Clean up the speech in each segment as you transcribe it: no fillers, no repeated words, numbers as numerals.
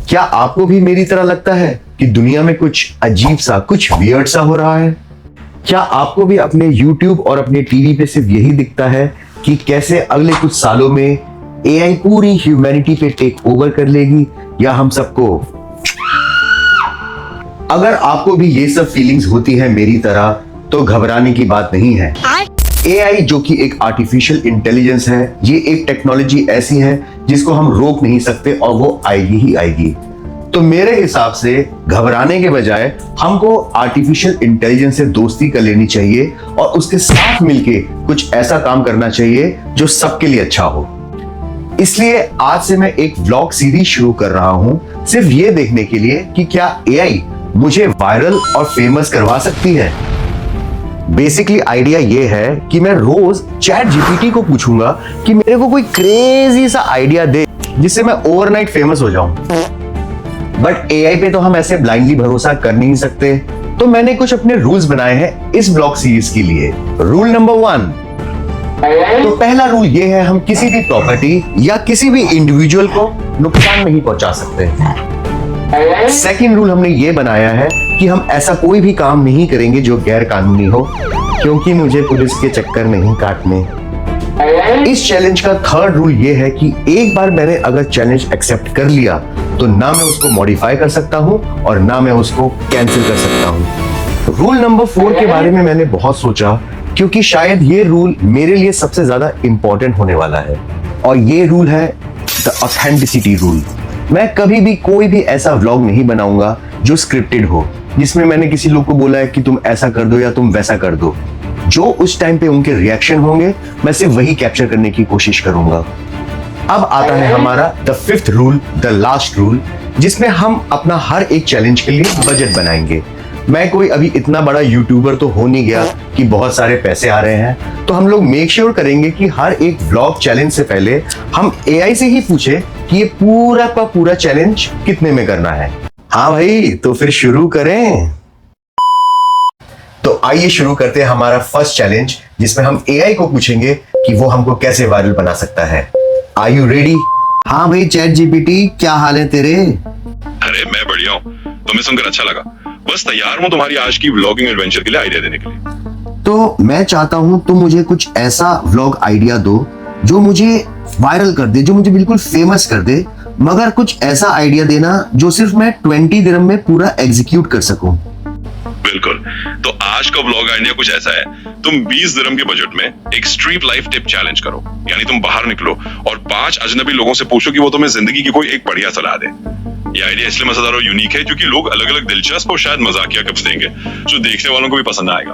क्या आपको भी मेरी तरह लगता है कि दुनिया में कुछ अजीब सा, कुछ वियर्ड सा हो रहा है? क्या आपको भी अपने YouTube और अपने टीवी पे सिर्फ यही दिखता है कि कैसे अगले कुछ सालों में AI पूरी ह्यूमैनिटी पे टेक ओवर कर लेगी या हम सबको? अगर आपको भी ये सब फीलिंग्स होती है मेरी तरह तो घबराने की बात नहीं है। AI जो कि एक आर्टिफिशियल इंटेलिजेंस है, ये एक टेक्नोलॉजी ऐसी है जिसको हम रोक नहीं सकते और वो आएगी ही आएगी। तो मेरे हिसाब से घबराने के बजाय हमको आर्टिफिशियल इंटेलिजेंस से दोस्ती कर लेनी चाहिए और उसके साथ मिलके कुछ ऐसा काम करना चाहिए जो सबके लिए अच्छा हो। इसलिए आज से मैं एक व्लॉग सीरीज शुरू कर रहा हूं, सिर्फ ये देखने के लिए कि क्या AI मुझे वायरल और फेमस करवा सकती है। बेसिकली आइडिया ये है कि मैं रोज चैट जीपीटी को पूछूंगा कि मेरे को कोई क्रेजी सा आइडिया दे जिससे मैं ओवरनाइट फेमस हो जाऊं। बट AI पे तो हम ऐसे ब्लाइंडली भरोसा कर नहीं सकते, तो मैंने कुछ अपने रूल्स बनाए हैं इस ब्लॉग सीरीज के लिए। रूल नंबर 1, तो पहला रूल ये है, हम किसी भी प्रॉपर्टी या किसी भी इंडिविजुअल को नुकसान नहीं पहुंचा सकते। सेकंड रूल हमने ये बनाया है कि हम ऐसा कोई भी काम नहीं करेंगे जो गैर कानूनी हो, क्योंकि मुझे पुलिस के चक्कर नहीं काटने। इस चैलेंज का थर्ड रूल ये है कि एक बार मैंने अगर चैलेंज एक्सेप्ट कर लिया तो ना मैं उसको मॉडिफाई कर सकता हूं और ना मैं उसको कैंसिल कर सकता हूं। रूल नंबर 4 के बारे में मैंने बहुत सोचा, क्योंकि शायद ये रूल मेरे लिए सबसे ज्यादा इंपॉर्टेंट होने वाला है, और ये रूल है द ऑथेंटिसिटी रूल। मैं कभी भी कोई भी ऐसा व्लॉग नहीं बनाऊंगा जो स्क्रिप्टेड हो, जिसमें मैंने किसी लोग को बोला है कि तुम ऐसा कर दो या तुम वैसा कर दो। जो उस टाइम पे उनके रिएक्शन होंगे मैं सिर्फ वही कैप्चर करने की कोशिश करूंगा। अब आता है हमारा the 5th rule, the last rule, जिसमें हम अपना हर एक चैलेंज के लिए बजट बनाएंगे। मैं कोई अभी इतना बड़ा यूट्यूबर तो हो नहीं गया कि बहुत सारे पैसे आ रहे हैं, तो हम लोग मेक श्योर करेंगे कि हर एक व्लॉग चैलेंज से पहले हम AI से ही पूछे कि ये पूरा का पूरा चैलेंज कितने में करना है। हाँ भाई, तो फिर शुरू करें। तो आइए शुरू करते हैं हमारा फर्स्ट चैलेंज, जिसमें हम AI को पूछेंगे कि वो हमको कैसे वायरल बना सकता है। Are you ready? हाँ भाई चैट जीपीटी, क्या हाल है तेरे? अरे मैं बढ़िया हूँ, तुम्हें सुनकर अच्छा लगा। बस तैयार हूँ तुम्हारी आज की व्लॉगिंग एडवेंचर के लिए आइडिया देने के लिए। तो मैं चाहता हूं तुम मुझे कुछ ऐसा व्लॉग आइडिया दो जो मुझे वायरल कर दे, जो मुझे बिल्कुल फेमस कर दे, मगर कुछ ऐसा आइडिया देना जो सिर्फ मैं 20 दिरहम में पूरा एग्जीक्यूट कर सकूं। बिल्कुल, तो आज का व्लॉग आइडिया कुछ ऐसा है, तुम 20 दिरहम के बजट में एक स्ट्रीट लाइफ टिप चैलेंज करो। यानी तुम बाहर निकलो और 5 अजनबी लोगों से पूछो कि वो तुम्हें जिंदगी की कोई एक बढ़िया सलाह दे। ये आइडिया इसलिए मजेदार और यूनिक है क्योंकि लोग अलग अलग दिलचस्प और शायद मजाकिया टिप्स देंगे जो देखने वालों को भी पसंद आएगा।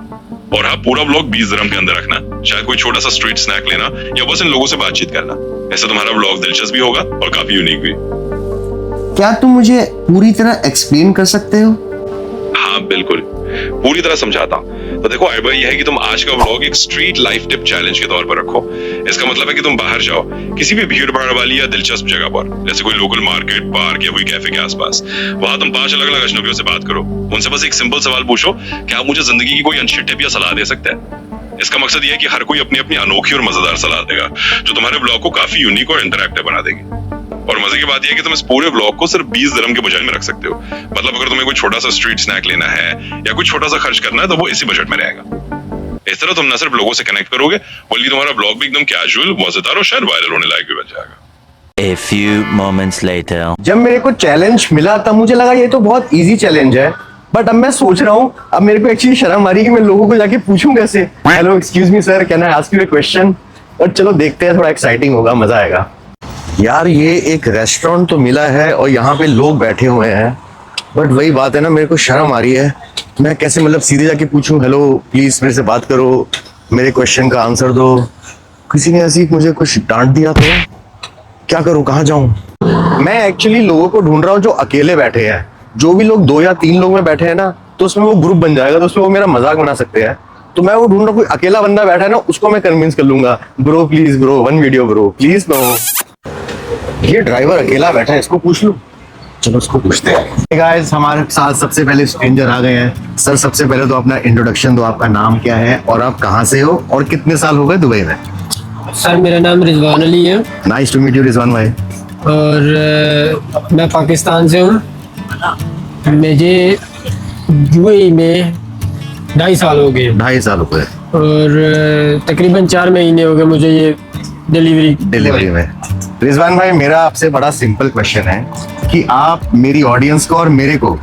और हाँ, पूरा व्लॉग 20 दिरहम के अंदर रखना, शायद कोई छोटा सा स्ट्रीट स्नैक लेना या बस इन लोगों से बातचीत करना। ऐसे तुम्हारा व्लॉग दिलचस्प भी होगा और काफी यूनिक भी। क्या तुम मुझे पूरी तरह एक्सप्लेन कर सकते हो? हाँ बिल्कुल, पूरी तरह समझाता हूँ। तो देखो आइडिया ये है कि तुम आज का व्लॉग एक स्ट्रीट लाइफ टिप चैलेंज के तौर पर रखो। इसका मतलब है कि तुम बाहर जाओ किसी भी भीड़ भाड़ वाली या दिलचस्प जगह पर, जैसे कोई लोकल मार्केट, पार्क या कोई कैफे के आसपास। वहां तुम 5 अलग अलग अजनबियों से बात करो, उनसे बस एक सिंपल सवाल पूछो, क्या आप मुझे जिंदगी की कोई अच्छी टिप या सलाह दे सकते हैं? इसका मकसद ये है कि हर कोई अपनी अपनी अनोखी और मजेदार सलाह देगा जो तुम्हारे व्लॉग को काफी यूनिक और इंटरैक्टिव बना देगी। और मजे की बात यह है कि तुम इस पूरे व्लॉग को सिर्फ 20 दिरहम के बजट में रख सकते हो। मतलब अगर तुम्हें कोई छोटा सा स्ट्रीट स्नैक लेना है या कोई छोटा सा खर्च करना है तो वो इसी बजट में रहेगा। इस तरह तुम न सिर्फ लोगों से कनेक्ट करोगे बल्कि तुम्हारा व्लॉग भी एकदम कैजुअल, मजेदार और शायद वायरल होने लायक भी बन जाएगा। A few moments later. जब मेरे को चैलेंज मिला तब मुझे लगा ये तो बहुत इजी चैलेंज है, बट अब मैं सोच रहा हूँ, अब मेरे को एक्चुअली शर्म आ रही है कि मैं लोगों को जाके पूछूं कैसे। Hello excuse me sir, can I ask you a question? और चलो देखते हैं, थोड़ा एक्साइटिंग होगा, मजा आएगा। यार ये एक रेस्टोरेंट तो मिला है और यहाँ पे लोग बैठे हुए हैं, बट वही बात है ना, मेरे को शर्म आ रही है। मैं कैसे मतलब सीधे जाके पूछूं, हेलो प्लीज मेरे से बात करो, मेरे क्वेश्चन का आंसर दो। किसी ने ऐसी मुझे कुछ डांट दिया तो क्या करूं, कहाँ जाऊं? मैं एक्चुअली लोगों को ढूंढ रहा हूँ जो अकेले बैठे हैं। जो भी लोग 2 या 3 लोग में बैठे हैं ना, तो उसमें वो ग्रुप बन जाएगा, तो उसमें वो मेरा मजाक बना सकते हैं। तो मैं वो ढूंढ रहा हूँ, कोई अकेला बंदा बैठा है ना, उसको मैं कन्विंस कर लूंगा, bro please bro, 1 video bro please bro. ये ड्राइवर अकेला बैठा है, इसको पूछ लूं। चलो उसको पूछते हैं। गाइस, हमारे साथ सबसे पहले स्ट्रेंजर आ गए हैं। सर सबसे पहले तो अपना इंट्रोडक्शन दो, आपका नाम क्या है और आप कहाँ से हो और कितने साल हो गए दुबई में? सर मेरा नाम रिजवान अली है। Nice to meet you Rizwan भाई। और मैं पाकिस्तान से हूँ। मुझे यूएई में 2.5 साल हो गए 2.5 साल हो गए और तकरीबन 4 महीने हो गए मुझे ये डिलीवरी में। रिजवान भाई, मेरा आपसे बड़ा सिंपल क्वेश्चन है कि आप मेरी ऑडियंस को और मेरे को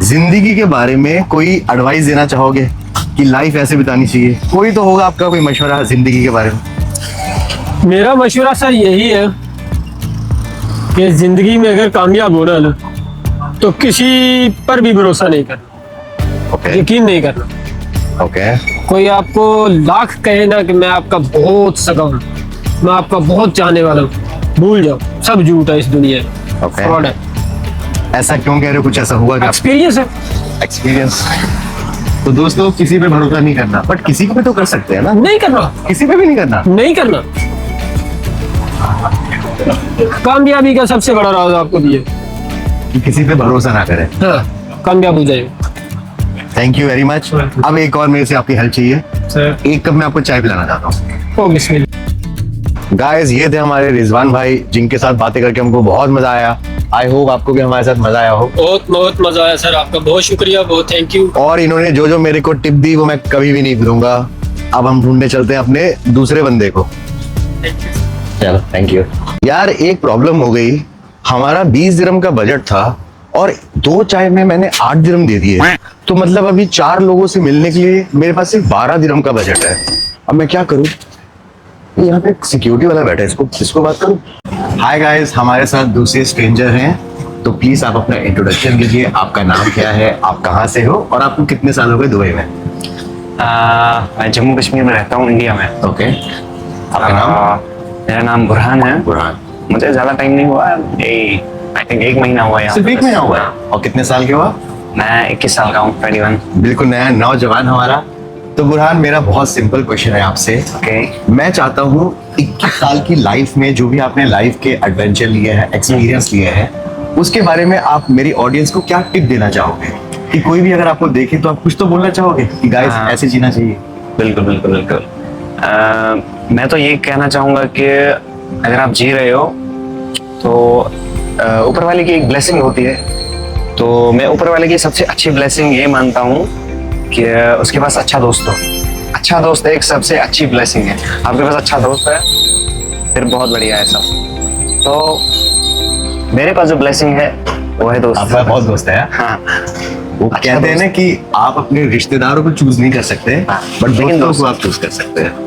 जिंदगी के बारे में कोई एडवाइस देना चाहोगे कि लाइफ ऐसे बितानी चाहिए? कोई तो होगा आपका कोई मशवरा जिंदगी के बारे में। मेरा मशवरा सर यही है कि जिंदगी में अगर कामयाब होना ना तो किसी पर भी भरोसा नहीं करना, ओके यकीन नहीं करना। ओके कोई आपको लाख कहे ना कि मैं आपका बहुत सगा हूँ, मैं आपका बहुत चाहने वाला हूँ, भूल जाओ, सब झूठ है इस दुनिया में, ओके। फ्रॉड है। ऐसा क्यों कह रहे हो? कुछ ऐसा हुआ क्या? एक्सपीरियंस है। एक्सपीरियंस। तो दोस्तों, किसी पे भरोसा नहीं करना, बट किसी को भी तो कर सकते हैं ना। नहीं करना, किसी पे भी नहीं करना। नहीं करना। कामयाबी का सबसे बड़ा राज आपको दिए, कि किसी पे भरोसा ना करें। हाँ, कामयाब हो जाए। Thank you very much. अब एक और मेरे से आपकी हेल्प चाहिए। सर एक कप मैं आपको चाय पिलाना चाहता हूँ। ओ बिस्मिल्लाह। गाइस, ये थे हमारे रिजवान भाई, जिनके साथ बातें करके हमको बहुत मजा आया। आई होप आपको भी हमारे साथ मजा आया हो। बहुत बहुत मजा आया सर, आपका बहुत शुक्रिया, बहुत थैंक यू। और इन्होंने जो जो मेरे को टिप दी वो मैं कभी भी नहीं भूलूंगा। अब हम ढूंढने चलते हैं अपने दूसरे बंदे को। चलो, थैंक यू। यार, एक प्रॉब्लम हो गई। हमारा 20 दिरहम का बजट था और 2 चाय में मैंने 8 दिरहम दे दिए। तो मतलब अभी 4 लोगों से मिलने के लिए मेरे पास सिर्फ 12 दिरहम का बजट है। अब मैं क्या करूं? यहाँ पे सिक्योरिटी वाला बैठा है, इसको बात करूं? हाय गाइस, हमारे साथ दूसरे स्ट्रेंजर हैं। तो प्लीज आप अपना इंट्रोडक्शन दीजिए। आपका नाम क्या है, आप कहाँ से हो और आपको कितने साल हो गए दुबई में? मैं जम्मू कश्मीर में रहता हूँ, इंडिया में। ओके। आपका नाम? मेरा नाम बुरहान है। बुरहान। मुझे ज्यादा टाइम नहीं हुआ, आई थिंक 1 महीना हुआ यहाँ। सिर्फ 1 महीना हुआ है? और कितने साल के हुआ? मैं 21 साल का हूँ, 21। बिल्कुल नया नौजवान हमारा। तो बुरहान, मेरा बहुत सिंपल क्वेश्चन है आपसे। ओके। मैं चाहता हूँ 21 साल की लाइफ में जो भी आपने लाइफ के एडवेंचर लिए हैं, एक्सपीरियंस लिए हैं, उसके बारे में आप मेरी ऑडियंस को क्या टिप देना चाहोगे? कि कोई भी अगर आपको देखे तो आप कुछ तो बोलना चाहोगे कि गाइस हाँ। ऐसे जीना चाहिए। बिल्कुल बिल्कुल बिल्कुल। मैं तो ये कहना चाहूँगा कि अगर आप जी रहे हो तो ऊपर वाले की एक ब्लेसिंग होती है। तो मैं ऊपर वाले की सबसे अच्छी ब्लेसिंग ये मानता हूँ कि उसके पास अच्छा दोस्त हो। अच्छा दोस्त एक सबसे अच्छी ब्लेसिंग है। आपके पास अच्छा दोस्त है फिर बहुत बढ़िया है सब। तो मेरे पास जो ब्लेसिंग है वो है दोस्त। आपका बहुत दोस्त है। हाँ, वो अच्छा कहते हैं ना कि आप अपने रिश्तेदारों को चूज नहीं कर सकते, हाँ, बट लेकिन दोस्तों दोस्त- को आप चूज कर सकते हैं।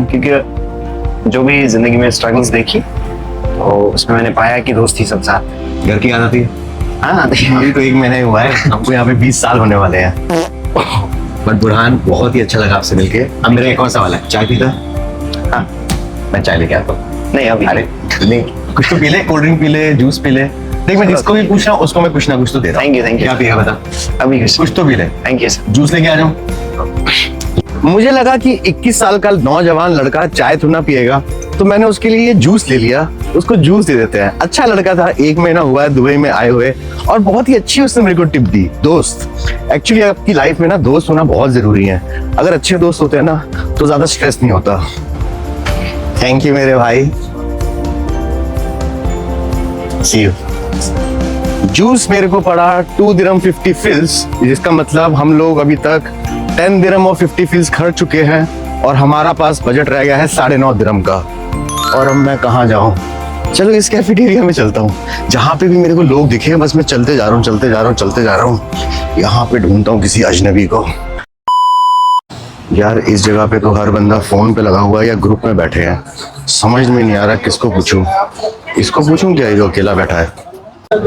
क्योंकि जो भी जिंदगी में स्ट्रगल्स देखी तो उसमें मैंने पाया कि दोस्ती सब साथ। घर की याद आती है? हाँ, अभी तो 1 महीना ही हुआ है, हमको यहाँ पे 20 साल होने वाले हैं। बट बुरहान, बहुत ही अच्छा लगा आपसे मिलके। अब मेरा एक और सवाल है, चाय पीता? हाँ। मैं चाय लेके आता हूँ। नहीं अभी। अरे नहीं, कुछ तो पी ले, कोल्ड ड्रिंक पी ले, जूस पी ले। देख, मैं जिसको भी पूछ रहा हूँ उसको मैं कुछ ना कुछ तो दे रहा हूँ। Thank you, thank you. क्या पिएगा बता? अभी कुछ तो पी ले। Thank you sir. जूस लेके आ जाऊं? मुझे लगा कि 21 साल का नौजवान लड़का चाय तो ना पिएगा, तो मैंने उसके लिए ये जूस ले लिया। उसको जूस दे देते हैं। अच्छा लड़का था, 1 महीना हुआ है दुबई में आए हुए, और बहुत ही अच्छी उसने मेरे को टिप दी। दोस्त, एक्चुअली आपकी लाइफ में ना दोस्त होना बहुत जरूरी है। अगर अच्छे दोस्त होते हैं ना तो ज्यादा स्ट्रेस नहीं होता। थैंक यू मेरे भाई। See you. जूस मेरे को पड़ा 2 दिरहम 50 फिल्स, जिसका मतलब हम लोग अभी तक 10 दिरहम और 50 फिल्स खर्च चुके हैं और हमारा पास बजट रह गया है 9.5 दिरहम का। और अब मैं कहाँ जाऊँ? चलो इस कैफेटेरिया में चलता हूँ। जहाँ पे भी मेरे को लोग दिखे बस मैं चलते जा रहा हूँ, चलते जा रहा हूँ, चलते जा रहा हूँ। यहाँ पे ढूंढता हूँ किसी अजनबी को। यार, इस जगह पे तो हर बंदा फोन पे लगा हुआ है या ग्रुप में बैठे हैं। समझ में नहीं आ रहा किसको पूछूं। इसको पूछूं क्या, ये जो अकेला बैठा है?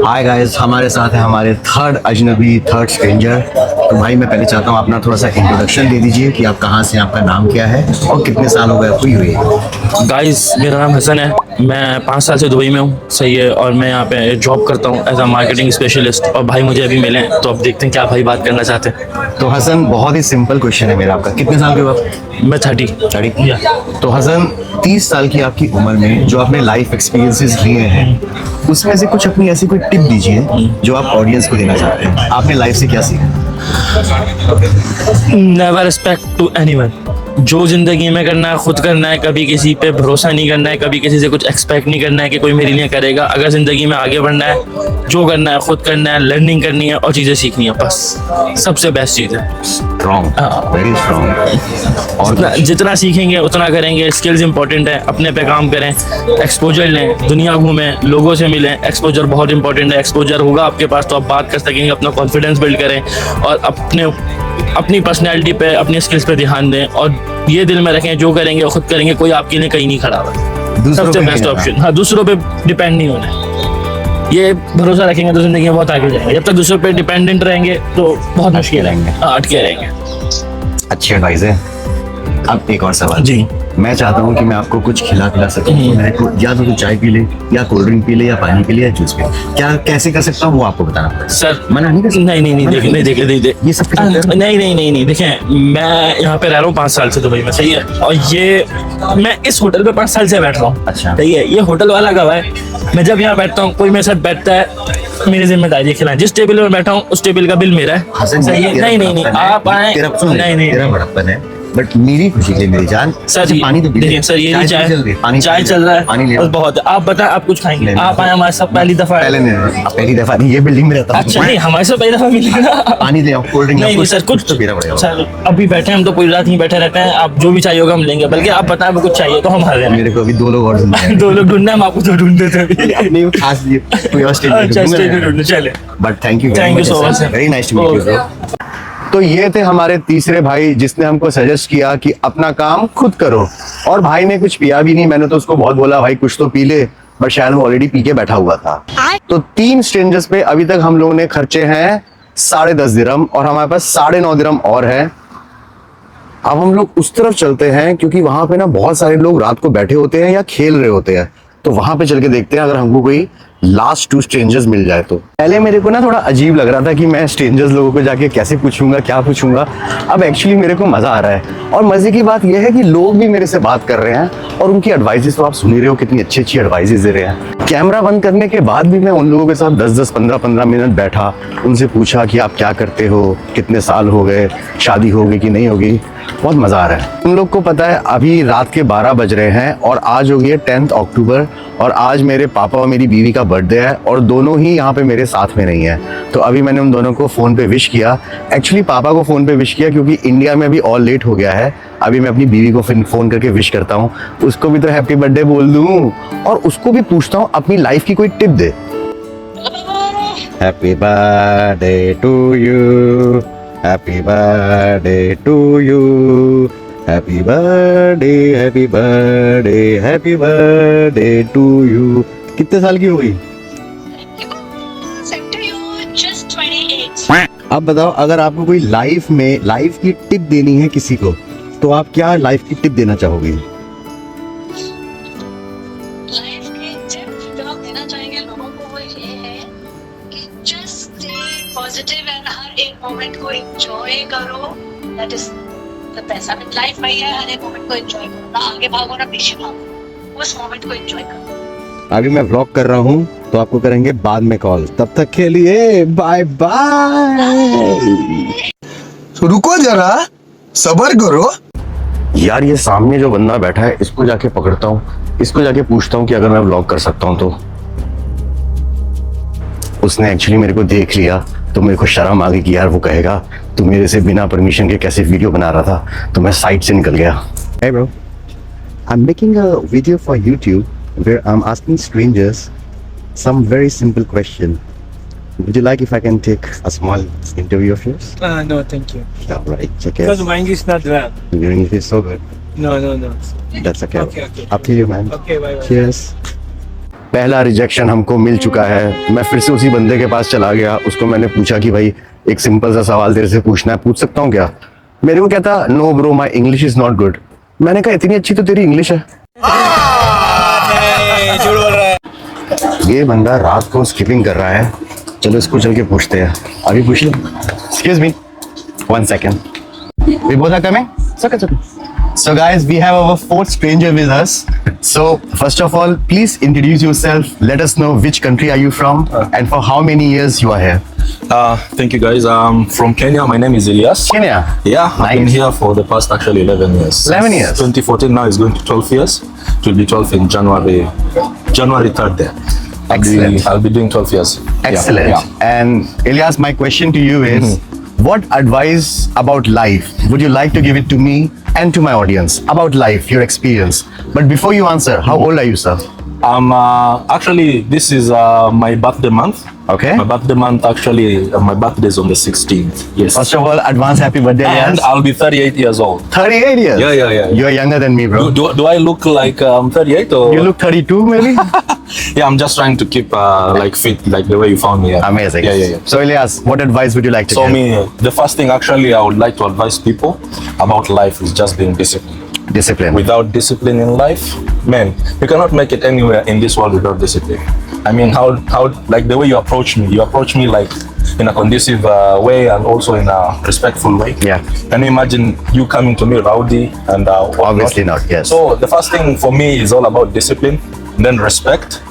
हाय गाइस, हमारे साथ है हमारे थर्ड अजनबी, थर्ड स्ट्रेंजर। तो भाई, मैं पहले चाहता हूँ अपना थोड़ा सा इंट्रोडक्शन दे दीजिए कि आप कहाँ से, आपका नाम क्या है और कितने साल हो गए आपको यूएई? गाइस, मेरा नाम हसन है। मैं 5 साल से दुबई में हूँ, सही है। और मैं यहाँ पे जॉब करता हूँ एज अ मार्केटिंग स्पेशलिस्ट। और भाई मुझे अभी मिले हैं, तो अब देखते हैं क्या भाई बात करना चाहते हैं। तो हसन, बहुत ही सिंपल क्वेश्चन है मेरा। आपका कितने साल के हो आप? मैं 30। तो हसन, 30 साल की आपकी उम्र में जो आपने लाइफ एक्सपीरियंसेस लिए हैं, उसमें से कुछ अपनी ऐसी कोई टिप दीजिए जो आप ऑडियंस को देना चाहते हैं। आपने लाइफ से क्या सीखा? Never respect to anyone. जो जिंदगी में करना है खुद करना है, कभी किसी पे भरोसा नहीं करना है, कभी किसी से कुछ एक्सपेक्ट नहीं करना है कि कोई मेरे लिए करेगा। अगर जिंदगी में आगे बढ़ना है, जो करना है खुद करना है, लर्निंग करनी है और चीजें सीखनी है, बस सबसे बेस्ट चीज है। Strong, very strong. और जितना सीखेंगे उतना करेंगे। स्किल्स इंपॉर्टेंट है, अपने पे काम करें, एक्सपोजर लें, दुनिया घूमें, लोगों से मिलें। एक्सपोजर बहुत इंपॉर्टेंट है। एक्सपोजर होगा आपके पास तो आप बात कर सकेंगे, अपना कॉन्फिडेंस बिल्ड करें और अपनी पर्सनैलिटी पे, अपनी स्किल्स पे ध्यान दें। और ये दिल में रखें, जो करेंगे खुद करेंगे, कोई आपके लिए कहीं नहीं खड़ा हुआ। सबसे बेस्ट ऑप्शन, हाँ, दूसरों पे डिपेंड नहीं होना है। ये भरोसा रखेंगे तो जिंदगी में बहुत आगे जाएंगे। जब तक दूसरों पे डिपेंडेंट रहेंगे तो बहुत मुश्किल रहेंगे, अटके रहेंगे। अच्छी एडवाइस है। अब एक और सवाल जी। मैं चाहता हूँ कि मैं आपको कुछ खिला सकूं, तो मैं या तो चाय पी ले, या कोल्ड ड्रिंक पी ले, या पानी पी ले, या जूस पी ले। क्या कैसे कर सकता हूँ वो आपको बताना पड़ेगा। सर मना नहीं कर सकता? नहीं, ये सब करते हैं? नहीं, देखें, मैं यहाँ पे रह रहा हूँ 5 साल से दुबई में, सही है। और ये मैं इस होटल पे 5 साल से बैठ रहा हूँ, अच्छा। सही है। ये होटल वाला गवाह है। मैं जब यहाँ बैठता हूँ, कोई मेरे साथ बैठता है, मेरी जिम्मेदारी है खिलाना। जिस टेबल में बैठा हूँ उस टेबल का बिल मेरा है, हसन, सही है। नहीं, आप आए, तेरा बड़प्पन है, बट मेरी खुशी के मेरी जान। सर अच्छा, पानी तो पी ले। देखिए सर, ये चाय चल रही है, चाय चल रहा है, पानी ले बस बहुत है। आप बताएं, आप कुछ खाएंगे? आप आए हमारे साथ पहली दफा। पहली दफा नहीं, ये बिल्डिंग में रहता हूँ। अच्छा, नहीं, हमारे साथ पहली दफा मिलेगा। पानी ले आओ, कोल्ड ड्रिंक नहीं सर, कुछ तो पीना पड़ेगा। सर अभी बैठे हम तो पूरी रात ही बैठे रहते हैं। आप जो भी चाहिए होगा हम लेंगे, बल्कि आप बताएं कुछ चाहिए तो हम हाजिर हैं। मेरे को अभी 2 लोग और ढूंढने हैं। 2 लोग ढूंढना है, हम आपको तो ढूंढ देते हैं। नहीं, खास ये कोई और स्टेज अच्छा, स्टेज पे ढूंढने चले। But thank you so much, sir. Very nice to meet you. तो ये थे हमारे तीसरे भाई, जिसने हमको सजेस्ट किया कि अपना काम खुद करो। और भाई ने कुछ पिया भी नहीं। मैंने तो उसको बहुत बोला भाई कुछ तो पी ले, बट शायद वो ऑलरेडी पी के बैठा हुआ था। तो 3 स्ट्रेंजर्स पे अभी तक हम लोगों ने खर्चे हैं 10.5 दिरहम, और हमारे पास 9.5 दिरहम और है। अब हम लोग उस तरफ चलते हैं, क्योंकि वहां पे ना बहुत सारे लोग रात को बैठे होते हैं या खेल रहे होते हैं। तो वहां पे चल के देखते हैं अगर हमको कोई लास्ट 2 स्ट्रेंजर्स मिल जाए तो। पहले मेरे को ना थोड़ा अजीब लग रहा था कि मैं स्ट्रेंजर्स लोगों को जाके कैसे पूछूंगा, क्या पूछूंगा। अब एक्चुअली मेरे को मजा आ रहा है। और मजे की बात यह है कि लोग भी मेरे से बात कर रहे हैं, और उनकी एडवाइजेस तो आप सुन ही रहे हो, कितनी अच्छी एडवाइजेस दे रहे हैं। कैमरा बंद करने के बाद भी मैं उन लोगों के साथ 10-10, 15-15 मिनट बैठा, उनसे पूछा कि आप क्या करते हो, कितने साल हो गए, शादी होगी कि नहीं होगी। बहुत मजा आ रहा है। उन लोग को पता है अभी रात के 12 बज रहे हैं, और आज हो गई 10 अक्टूबर, और आज मेरे पापा और मेरी बीवी का बर्थडे है, और दोनों ही यहाँ पे मेरे साथ में नहीं है। तो अभी मैंने उन दोनों को फोन पे विश किया। एक्चुअली पापा को फोन पे विश किया क्योंकि इंडिया में अभी ऑल लेट हो गया है। अभी मैं अपनी बीवी को फिर फोन करके विश करता हूँ, उसको भी तो हैप्पी बर्थडे बोल दूं, और उसको भी पूछता हूँ अपनी लाइफ की कोई टिप दे। Happy birthday to you, happy birthday to you, happy birthday, happy birthday, happy birthday to you. कितने साल की हो गई? अब बताओ, अगर आपको कोई लाइफ की टिप देनी है किसी को, तो आप क्या लाइफ की टिप देना चाहोगे? लाइफ की टिप जो आप देना चाहेंगे लोगों को वो ये है कि जस्ट स्टे पॉजिटिव एंड हर एक मोमेंट को एंजॉय करो। That is the best. I mean life वही है, हर एक मोमेंट को एंजॉय करो, ना आगे भागो ना पीछे भागो, उस मोमेंट को एंजॉय करो। अभी मैं व्लॉग कर रहा हूँ, तो आपको करेंगे बाद में कॉल। तब तक के लिए बाय बाय। रुको जरा, सब्र करो। यार ये सामने जो बंदा बैठा है, इसको जाके पकड़ता हूँ, इसको जाके पूछता हूँ कि अगर मैं व्लॉग कर सकता हूँ तो। उसने एक्चुअली मेरे को देख लिया, तो मेरे को शर्म आ गई कि यार वो कहेगा तू मेरे से बिना परमिशन के कैसे वीडियो बना रहा था। तो मैं साइड से निकल गया। Hey bro, I'm making a video for YouTube where I'm asking strangers some very simple question. Would you like if I can take a small interview of yours? No, thank you. All right, check it. Because my English not well. Your English is so good. No. That's okay. Okay. Up to you, man. Okay, bye. Cheers. पहला rejection हमको मिल चुका है। मैं फिर से उसी बंदे के पास चला गया। उसको मैंने पूछा कि भाई एक सिंपल सा सवाल तेरे से पूछना है, पूछ सकता हूँ क्या? मेरे को कहता no bro, my English is not good. मैंने कहा इतनी अच्छी तो तेरी इंग्लिश है। ये बंदा रात को स्किपिंग कर रहा है। चलो इसको चल के पूछते हैं। अभी पूछ लो। Excuse me, 1 second. We both are coming? It's okay. So guys, we have our fourth stranger with us. So first of all, please introduce yourself. Let us know which country are you from and for how many years you are here. Thank you guys. I'm from Kenya. My name is Elias. Kenya. Yeah, I've been Nice. here for the past actually 11 years. 11 years. 2014 now is going to 12 years. It will be 12 in January 3rd there. Excellent. I'll be doing 12 years. Excellent. Yeah. And Elias, my question to you is, what advice about life would you like to give it to me and to my audience about life, your experience? But before you answer, how old are you, sir? Actually, this is my birthday month. Okay. My birthday month actually, my birthday is on the 16th. Yes. First of all, advance happy birthday, And Elias. I'll be 38 years old. 38 years. Yeah. You're younger than me, bro. Do I look like 38 or? You look 32, maybe. Yeah, I'm just trying to keep like fit, like the way you found me. Yeah. Amazing. Yeah. So, Elias, what advice would you like to So give? the first thing actually I would like to advise people about life is just being disciplined. Discipline. Without discipline in life, man, you cannot make it anywhere in this world without discipline. I mean, how like the way you approach me like in a conducive way and also in a respectful way. Yeah. Can you imagine you coming to me rowdy and whatnot? Obviously not, yes. So the first thing for me is all about discipline, then respect,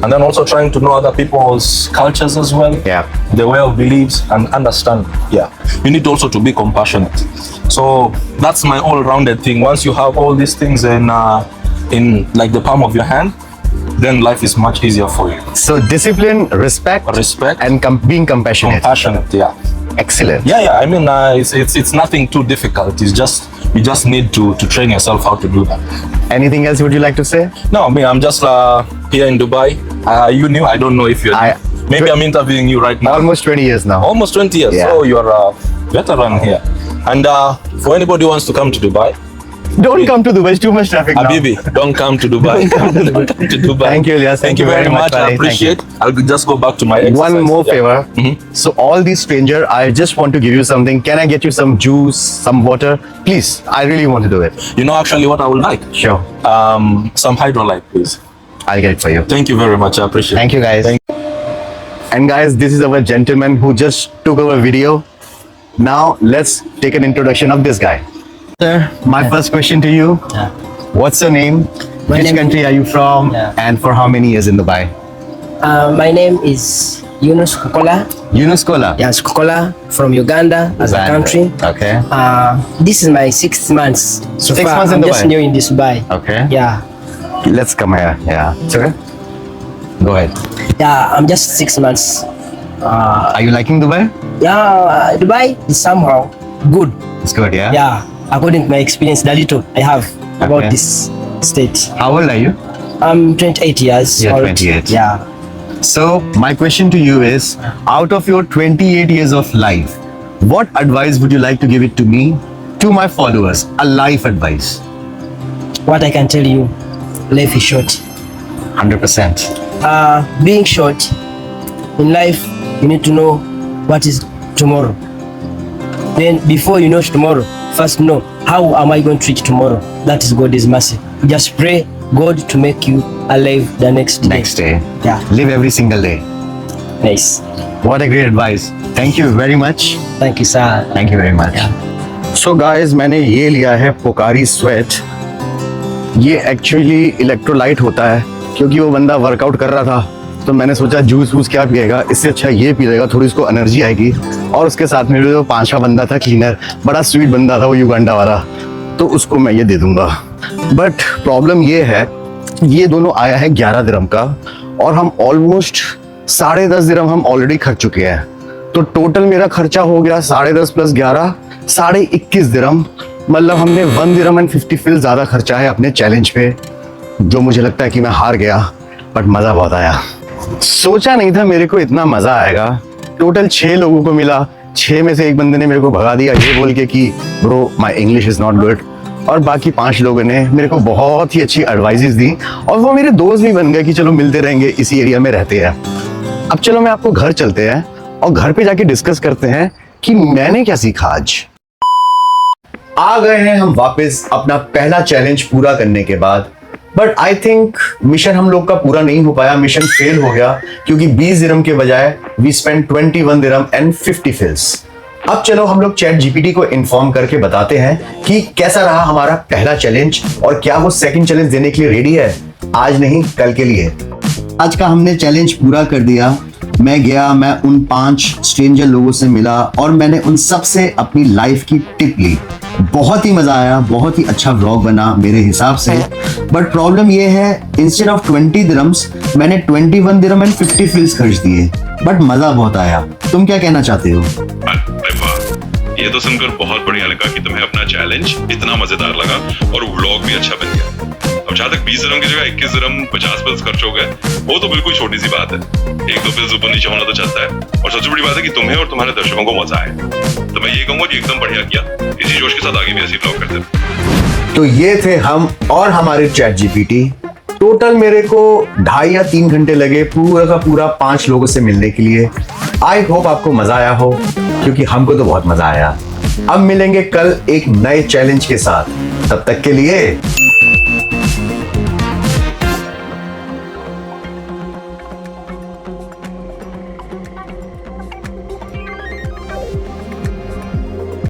and then also trying to know other people's cultures as well. Yeah. Their way of beliefs and understand. Yeah. You need also to be compassionate. So that's my all-rounded thing. Once you have all these things in like the palm of your hand, then life is much easier for you. So, discipline, respect, Respect. and being compassionate. Compassionate, yeah. Excellent. Yeah. I mean, it's nothing too difficult. It's just you just need to train yourself how to do that. Anything else would you like to say? No, me, I'm just here in Dubai. You knew? I don't know if you're. Maybe I'm interviewing you right now. Almost 20 years now. Almost 20 years. Yeah. So you're a veteran here. And for anybody who wants to come to Dubai, Don't come to Dubai, it's too much traffic now. Habibi, don't come to Dubai. Don't come to Dubai. Thank you, Elias. Thank you very much. I buddy. appreciate. I'll just go back to my exercise. One more Yeah. favor. So, all these stranger, I just want to give you something. Can I get you some juice, some water? Please, I really want to do it. You know actually what I would like? Sure. Some Hydrolite, please. I'll get it for you. Thank you very much. I appreciate it. Thank you, guys. And guys, this is our gentleman who just took our video. Now, let's take an introduction of this guy. Sir, my first question to you. Yeah. What's your name? My Which name- country are you from? Yeah. And for how many years in Dubai? My name is Yunus Kokola. Yunus Kola. Yes, Kokola from Uganda as a country. Okay. This is my 6 months so 6 far. months in I'm just Dubai? new in this Dubai. Okay. Yeah, Let's come here. Yeah. It's okay. Go ahead. yeah. I'm just 6 months. Are you liking Dubai? Yeah, Dubai is somehow good. It's good, yeah? Yeah, according to my experience, the little I have about Okay. this state. How old are you? I'm 28 years You're old. 28. Yeah. So, my question to you is, out of your 28 years of life, what advice would you like to give it to me, to my followers? A life advice. What I can tell you, life is short. 100%. Being short in life, you need to know what is tomorrow. Then before you know tomorrow, first know how am I going to reach tomorrow. That is God's mercy. Just pray God to make you alive the next day. Next day. Yeah. Live every single day. Nice. What a great advice. Thank you very much. Thank you, sir. Thank you very much. So guys, मैंने ये लिया है पोकारी sweat. ये actually electrolyte होता है, क्योंकि वो बंदा वर्कआउट कर रहा था तो मैंने सोचा जूस वूस क्या पिएगा, इससे अच्छा ये पी लेगा, थोड़ी उसको एनर्जी आएगी. और उसके साथ में जो 5वां बंदा था क्लीनर, बड़ा स्वीट बंदा था वो युगांडा वाला, तो उसको मैं ये दे दूंगा. बट प्रॉब्लम ये है, ये दोनों आया है 11 दिरहम का और हम ऑलमोस्ट 10.5 दिरहम हम ऑलरेडी खर्च चुके हैं. तो टोटल मेरा खर्चा हो गया 10.5 प्लस 11, 21.5 दिरहम. मतलब हमने 1 दिरहम एंड 50 फिल ज्यादा खर्चा है अपने चैलेंज पे, जो मुझे लगता है कि मैं हार गया, बट मजा बहुत आया. सोचा नहीं था मेरे को इतना मजा आएगा. टोटल 6 लोगों को मिला, 6 में से एक बंदे ने मेरे को भगा दिया ये बोल के कि bro my English is not good, और बाकी 5 लोगों ने मेरे को बहुत ही अच्छी एडवाइसेस दी और वो मेरे दोस्त भी बन गए कि चलो मिलते रहेंगे, इसी एरिया में रहते हैं. अब चलो मैं आपको घर चलते हैं और घर पे जाके डिस्कस करते हैं कि मैंने क्या सीखा आज. आ गए हैं हम वापस अपना पहला चैलेंज पूरा करने के बाद, बट आई थिंक मिशन हम लोग का पूरा नहीं हो पाया, मिशन फेल हो गया, क्योंकि 20 दिरहम के बजाय वी स्पेंड 21 दिरहम एंड 50 फिल्स. अब चलो हम लोग चैट जीपीटी को इन्फॉर्म करके बताते हैं कि कैसा रहा हमारा पहला चैलेंज और क्या वो सेकंड चैलेंज देने के लिए रेडी है। आज नहीं, कल के लिए। आज का हमने चैलेंज पूरा कर दिया। मैं उन 5 स्ट्रेंजर लोगों से मिला और मैंने उन सब से अपनी लाइफ की टिप ली। बहुत ही मजा आया, बहुत ही अच्छा व्लॉग बना मेरे हिसाब से। बट प्रॉब्लम ये है, इंस्टेड ऑफ 20 दिरहम्स मैंने 21 दिरहम एंड 50 फिल्स खर्च दिए। बट मजा बहुत आया। तुम क्या कहना चाहते हो? अरे वाह, ये तो सुनकर बहुत बढ़िया लगा कि तुम्हें अपना चैलेंज इतना मजेदार लगा और व्लॉग भी अच्छा बन गया। अब जहाँ तक 20 दिरहम की जगह 21 दिरहम 50 फिल्स खर्च हो गए, वो तो बिल्कुल छोटी सी बात है। 1-2 फिल्स ऊपर नीचे होना तो चलता है, और सबसे बड़ी बात है कि तुम्हें और तुम्हारे दर्शकों को मजा आए। तो मैं ये कहूंगा कि एकदम बढ़िया किया। इसी जोश के साथ आगे भी ऐसे व्लॉग करते हैं। तो ये थे हम और हमारे चैट जीपीटी। टोटल मेरे को 2.5 या 3 घंटे लगे पूरा का पूरा 5 लोगों से मिलने के लिए। आई होप आपको मजा आया हो, क्योंकि हमको तो बहुत मजा आया। अब मिलेंगे कल एक नए चैलेंज के साथ। तब तक के लिए